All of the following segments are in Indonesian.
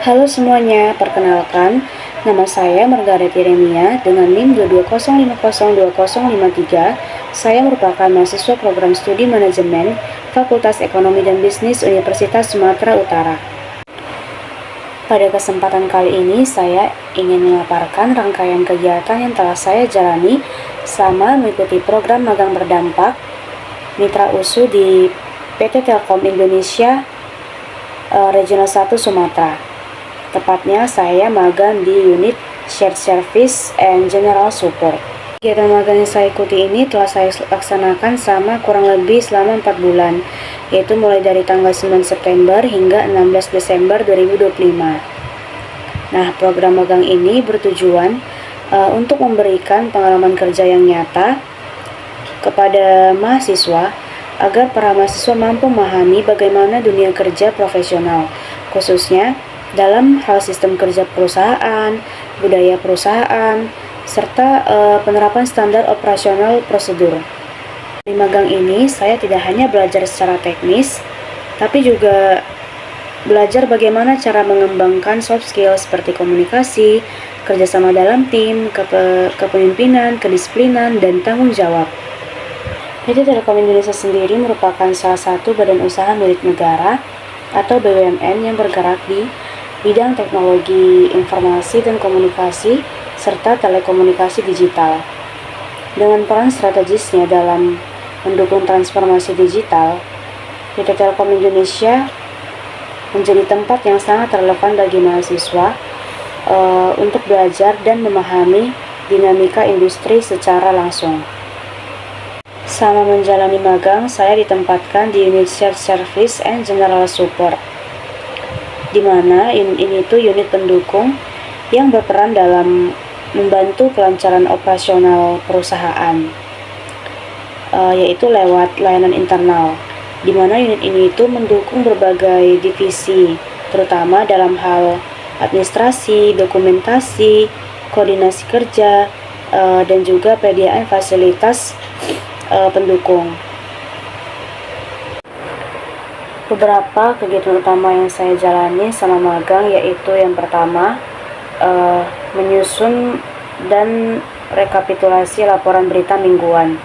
Halo semuanya, perkenalkan, nama saya Margaret Yeremia dengan NIM 220502053. Saya merupakan mahasiswa program studi manajemen Fakultas Ekonomi dan Bisnis Universitas Sumatera Utara. Pada kesempatan kali ini, saya ingin memaparkan rangkaian kegiatan yang telah saya jalani selama mengikuti program magang berdampak Mitra USU di PT Telkom Indonesia Regional 1 Sumatera. Tepatnya saya magang di unit Shared Service and General Support. Kegiatan magang yang saya ikuti ini telah saya laksanakan kurang lebih selama 4 bulan, yaitu mulai dari tanggal 9 September hingga 16 Desember 2025. Nah, program magang ini bertujuan untuk memberikan pengalaman kerja yang nyata kepada mahasiswa agar para mahasiswa mampu memahami bagaimana dunia kerja profesional, khususnya dalam hal sistem kerja perusahaan, budaya perusahaan, serta penerapan standar operasional prosedur. Di magang ini, saya tidak hanya belajar secara teknis, tapi juga belajar bagaimana cara mengembangkan soft skill seperti komunikasi, kerjasama dalam tim, kepemimpinan, kedisiplinan, dan tanggung jawab. PT Telkom Indonesia sendiri merupakan salah satu badan usaha milik negara atau BUMN yang bergerak di bidang teknologi informasi dan komunikasi serta telekomunikasi digital. Dengan peran strategisnya dalam mendukung transformasi digital, PT Telkom Indonesia menjadi tempat yang sangat relevan bagi mahasiswa untuk belajar dan memahami dinamika industri secara langsung. Selama menjalani magang, saya ditempatkan di unit Shared Service and General Support, di mana ini tuh unit pendukung yang berperan dalam membantu kelancaran operasional perusahaan, yaitu lewat layanan internal, di mana unit ini itu mendukung berbagai divisi, terutama dalam hal administrasi, dokumentasi, koordinasi kerja, dan juga penyediaan fasilitas pendukung. Beberapa kegiatan utama yang saya jalani selama magang yaitu yang pertama, menyusun dan rekapitulasi laporan berita mingguan.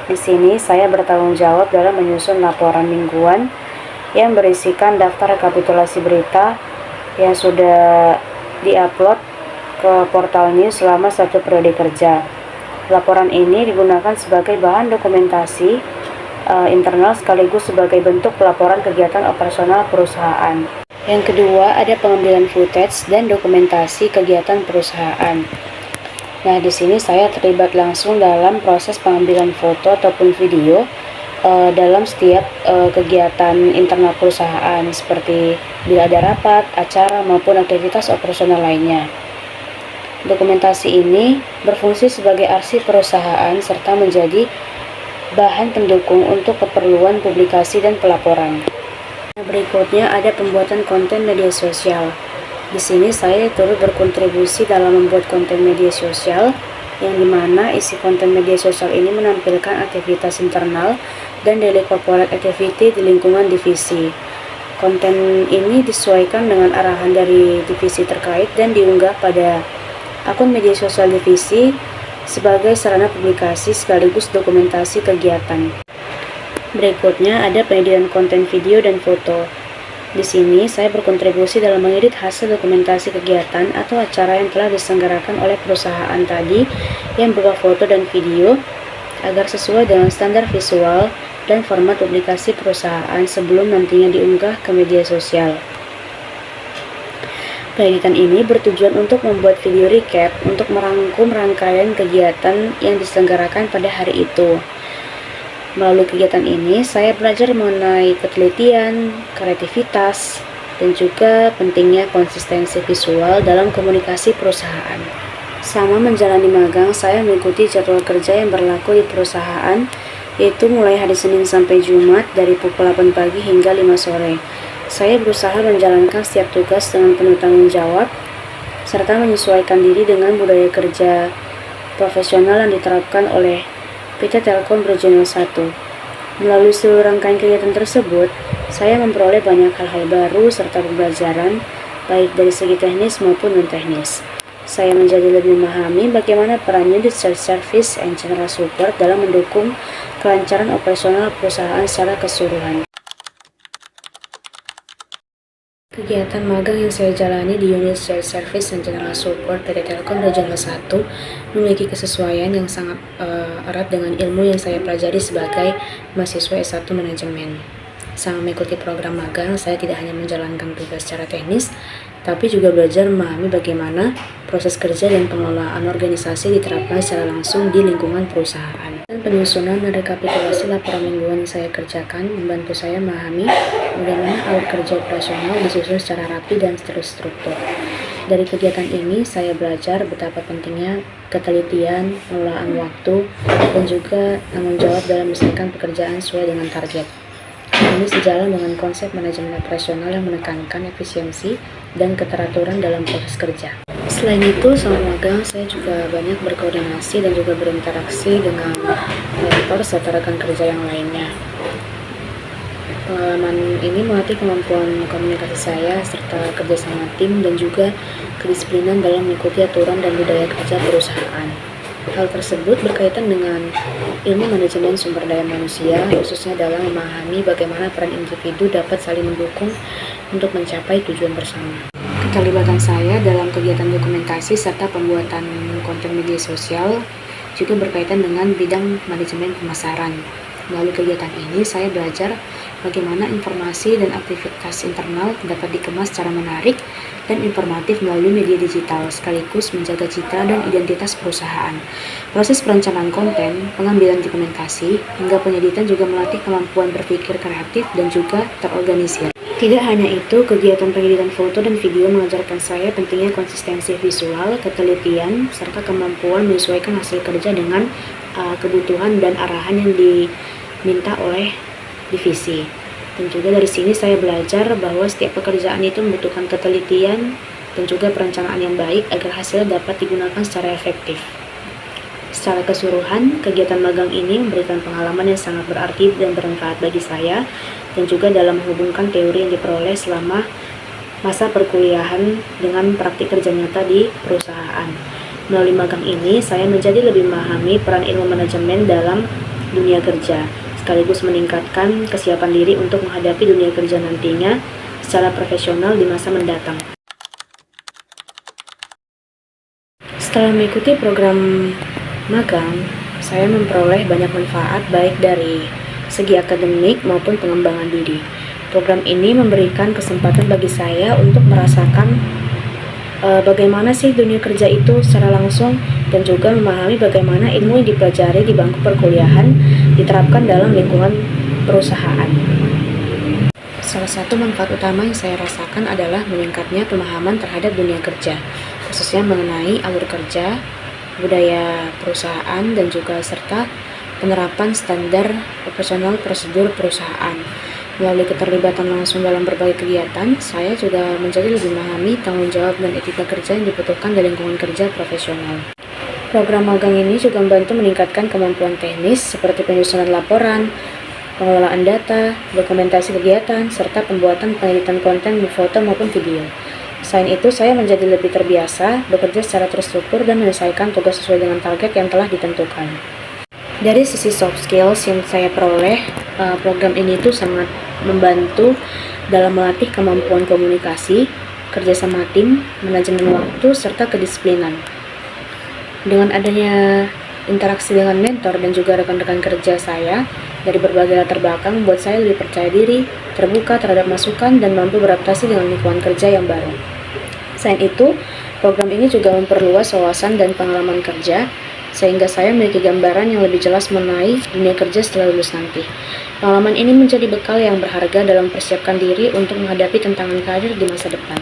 Di sini saya bertanggung jawab dalam menyusun laporan mingguan yang berisikan daftar rekapitulasi berita yang sudah diupload ke portal news selama satu periode kerja. Laporan ini digunakan sebagai bahan dokumentasi internal sekaligus sebagai bentuk pelaporan kegiatan operasional perusahaan. Yang kedua, ada pengambilan footage dan dokumentasi kegiatan perusahaan. Nah, di sini saya terlibat langsung dalam proses pengambilan foto ataupun video dalam setiap kegiatan internal perusahaan, seperti bila ada rapat, acara, maupun aktivitas operasional lainnya. Dokumentasi ini berfungsi sebagai arsip perusahaan serta menjadi bahan pendukung untuk keperluan publikasi dan pelaporan. Berikutnya ada pembuatan konten media sosial. Di sini saya turut berkontribusi dalam membuat konten media sosial, yang dimana isi konten media sosial ini menampilkan aktivitas internal dan daily corporate activity di lingkungan divisi. Konten ini disesuaikan dengan arahan dari divisi terkait dan diunggah pada akun media sosial divisi sebagai sarana publikasi sekaligus dokumentasi kegiatan. Berikutnya ada penyediaan konten video dan foto. Di sini saya berkontribusi dalam mengedit hasil dokumentasi kegiatan atau acara yang telah diselenggarakan oleh perusahaan tadi yang berupa foto dan video agar sesuai dengan standar visual dan format publikasi perusahaan sebelum nantinya diunggah ke media sosial. Peneditan ini bertujuan untuk membuat video recap untuk merangkum rangkaian kegiatan yang diselenggarakan pada hari itu. Melalui kegiatan ini, saya belajar mengenai ketelitian, kreativitas, dan juga pentingnya konsistensi visual dalam komunikasi perusahaan. Sama menjalani magang, saya mengikuti jadwal kerja yang berlaku di perusahaan, yaitu mulai hari Senin sampai Jumat dari pukul 8 pagi hingga 5 sore. Saya berusaha menjalankan setiap tugas dengan penuh tanggung jawab, serta menyesuaikan diri dengan budaya kerja profesional yang diterapkan oleh PT Telkom Regional 1. Melalui seluruh rangkaian kegiatan tersebut, saya memperoleh banyak hal-hal baru serta pembelajaran baik dari segi teknis maupun non-teknis. Saya menjadi lebih memahami bagaimana peran unit sales service and general support dalam mendukung kelancaran operasional perusahaan secara keseluruhan. Kegiatan magang yang saya jalani di unit sales service dan general support PT Telkom Regional 1 memiliki kesesuaian yang sangat erat dengan ilmu yang saya pelajari sebagai mahasiswa S1 manajemen. Selama mengikuti program magang, saya tidak hanya menjalankan tugas secara teknis, tapi juga belajar memahami bagaimana proses kerja dan pengelolaan organisasi diterapkan secara langsung di lingkungan perusahaan. Dan penyusunan dan rekapitulasi laporan mingguan yang saya kerjakan membantu saya memahami bagaimana alur kerja operasional disusun secara rapi dan terstruktur. Dari kegiatan ini, saya belajar betapa pentingnya ketelitian, pengelolaan waktu, dan juga tanggung jawab dalam menyelesaikan pekerjaan sesuai dengan target. Ini sejalan dengan konsep manajemen operasional yang menekankan efisiensi dan keteraturan dalam proses kerja. Selain itu, selama magang saya juga banyak berkoordinasi dan juga berinteraksi dengan mentor serta rekan kerja yang lainnya. Pengalaman ini melatih kemampuan komunikasi saya serta kerja sama tim dan juga kedisiplinan dalam mengikuti aturan dan budaya kerja perusahaan. Hal tersebut berkaitan dengan ilmu manajemen sumber daya manusia, khususnya dalam memahami bagaimana peran individu dapat saling mendukung untuk mencapai tujuan bersama. Keterlibatan saya dalam kegiatan dokumentasi serta pembuatan konten media sosial juga berkaitan dengan bidang manajemen pemasaran. Melalui kegiatan ini, saya belajar bagaimana informasi dan aktivitas internal dapat dikemas secara menarik dan informatif melalui media digital, sekaligus menjaga citra dan identitas perusahaan. Proses perencanaan konten, pengambilan dokumentasi, hingga penyeditan juga melatih kemampuan berpikir kreatif dan juga terorganisir. Tidak hanya itu, kegiatan pengeditan foto dan video mengajarkan saya pentingnya konsistensi visual, ketelitian, serta kemampuan menyesuaikan hasil kerja dengan kebutuhan dan arahan yang diminta oleh divisi. Dan juga dari sini saya belajar bahwa setiap pekerjaan itu membutuhkan ketelitian dan juga perencanaan yang baik agar hasilnya dapat digunakan secara efektif. Secara keseluruhan, kegiatan magang ini memberikan pengalaman yang sangat berarti dan bermanfaat bagi saya, dan juga dalam menghubungkan teori yang diperoleh selama masa perkuliahan dengan praktik kerja nyata di perusahaan. Melalui magang ini, saya menjadi lebih memahami peran ilmu manajemen dalam dunia kerja, sekaligus meningkatkan kesiapan diri untuk menghadapi dunia kerja nantinya secara profesional di masa mendatang. Setelah mengikuti program magang, saya memperoleh banyak manfaat baik dari segi akademik maupun pengembangan diri. Program ini memberikan kesempatan bagi saya untuk merasakan bagaimana sih dunia kerja itu secara langsung, dan juga memahami bagaimana ilmu yang dipelajari di bangku perkuliahan diterapkan dalam lingkungan perusahaan. Salah satu manfaat utama yang saya rasakan adalah meningkatnya pemahaman terhadap dunia kerja, khususnya mengenai alur kerja, budaya perusahaan, dan juga serta penerapan standar operasional prosedur perusahaan. Melalui keterlibatan langsung dalam berbagai kegiatan, saya juga menjadi lebih memahami tanggung jawab dan etika kerja yang dibutuhkan di lingkungan kerja profesional. Program magang ini juga membantu meningkatkan kemampuan teknis seperti penyusunan laporan, pengelolaan data, dokumentasi kegiatan, serta pembuatan pengeditan konten foto maupun video. Selain itu, saya menjadi lebih terbiasa bekerja secara terstruktur dan menyelesaikan tugas sesuai dengan target yang telah ditentukan. Dari sisi soft skills yang saya peroleh, program ini tuh sangat membantu dalam melatih kemampuan komunikasi, kerjasama tim, manajemen waktu, serta kedisiplinan. Dengan adanya interaksi dengan mentor dan juga rekan-rekan kerja saya dari berbagai latar belakang, membuat saya lebih percaya diri, terbuka terhadap masukan, dan mampu beradaptasi dengan lingkungan kerja yang baru. Selain itu, program ini juga memperluas wawasan dan pengalaman kerja, sehingga saya memiliki gambaran yang lebih jelas mengenai dunia kerja setelah lulus nanti. Pengalaman ini menjadi bekal yang berharga dalam mempersiapkan diri untuk menghadapi tantangan karir di masa depan.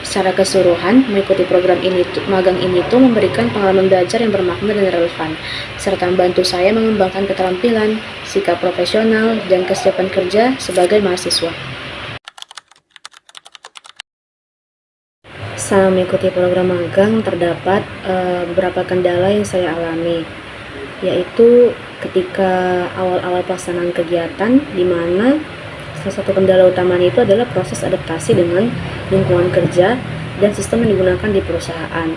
Secara keseluruhan, mengikuti program magang ini memberikan pengalaman belajar yang bermakna dan relevan, serta membantu saya mengembangkan keterampilan, sikap profesional, dan kesiapan kerja sebagai mahasiswa. Selama mengikuti program magang, terdapat beberapa kendala yang saya alami, yaitu ketika awal-awal pelaksanaan kegiatan, di mana salah satu kendala utamanya itu adalah proses adaptasi dengan lingkungan kerja, dan sistem yang digunakan di perusahaan.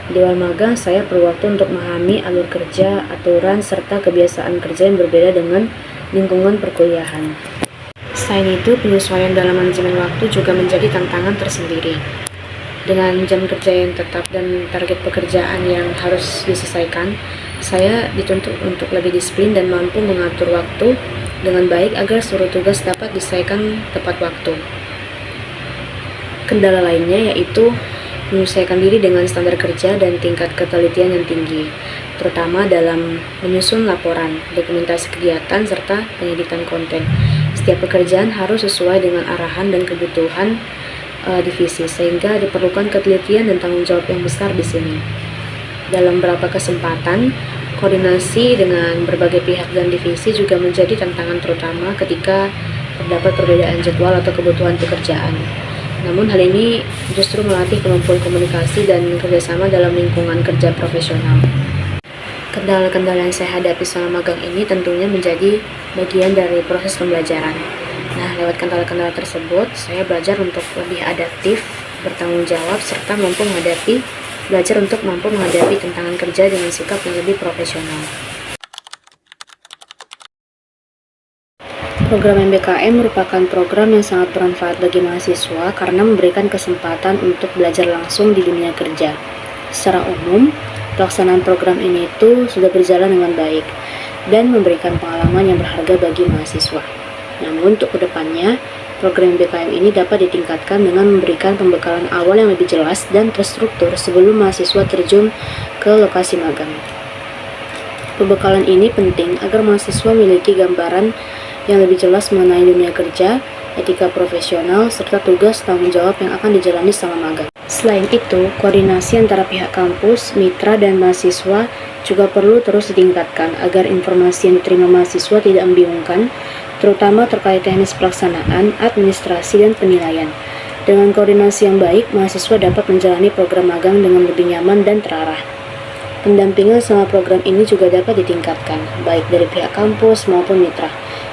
Di awal magang, saya perlu waktu untuk memahami alur kerja, aturan, serta kebiasaan kerja yang berbeda dengan lingkungan perkuliahan. Selain itu, penyesuaian dalam manajemen waktu juga menjadi tantangan tersendiri. Dengan jam kerja yang tetap dan target pekerjaan yang harus diselesaikan, saya dituntut untuk lebih disiplin dan mampu mengatur waktu dengan baik agar seluruh tugas dapat diselesaikan tepat waktu. Kendala lainnya yaitu menyesuaikan diri dengan standar kerja dan tingkat ketelitian yang tinggi, terutama dalam menyusun laporan, dokumentasi kegiatan, serta pengeditan konten. Setiap pekerjaan harus sesuai dengan arahan dan kebutuhan divisi, sehingga diperlukan ketelitian dan tanggung jawab yang besar di sini. Dalam beberapa kesempatan, koordinasi dengan berbagai pihak dan divisi juga menjadi tantangan, terutama ketika terdapat perbedaan jadwal atau kebutuhan pekerjaan. Namun hal ini justru melatih kemampuan komunikasi dan kerjasama dalam lingkungan kerja profesional. Kendala-kendala yang saya hadapi selama magang ini tentunya menjadi bagian dari proses pembelajaran. Nah, lewat kendala-kendala tersebut, saya belajar untuk lebih adaptif, bertanggung jawab, serta belajar untuk mampu menghadapi tantangan kerja dengan sikap yang lebih profesional. Program MBKM merupakan program yang sangat bermanfaat bagi mahasiswa karena memberikan kesempatan untuk belajar langsung di dunia kerja. Secara umum, pelaksanaan program ini sudah berjalan dengan baik dan memberikan pengalaman yang berharga bagi mahasiswa. Namun untuk kedepannya, program BKM ini dapat ditingkatkan dengan memberikan pembekalan awal yang lebih jelas dan terstruktur sebelum mahasiswa terjun ke lokasi magang. Pembekalan ini penting agar mahasiswa memiliki gambaran yang lebih jelas mengenai dunia kerja, etika profesional, serta tugas tanggung jawab yang akan dijalani selama magang. Selain itu, koordinasi antara pihak kampus, mitra, dan mahasiswa juga perlu terus ditingkatkan agar informasi yang diterima mahasiswa tidak membingungkan, terutama terkait teknis pelaksanaan, administrasi, dan penilaian. Dengan koordinasi yang baik, mahasiswa dapat menjalani program magang dengan lebih nyaman dan terarah. Pendampingan selama program ini juga dapat ditingkatkan, baik dari pihak kampus maupun mitra,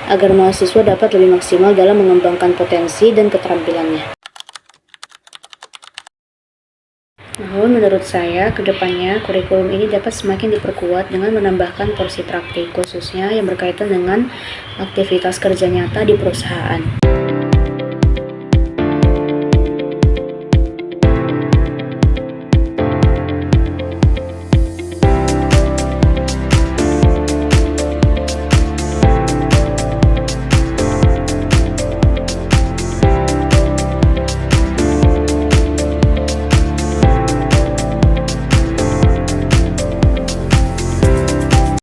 agar mahasiswa dapat lebih maksimal dalam mengembangkan potensi dan keterampilannya. Namun menurut saya, kedepannya kurikulum ini dapat semakin diperkuat dengan menambahkan porsi praktik, khususnya yang berkaitan dengan aktivitas kerja nyata di perusahaan.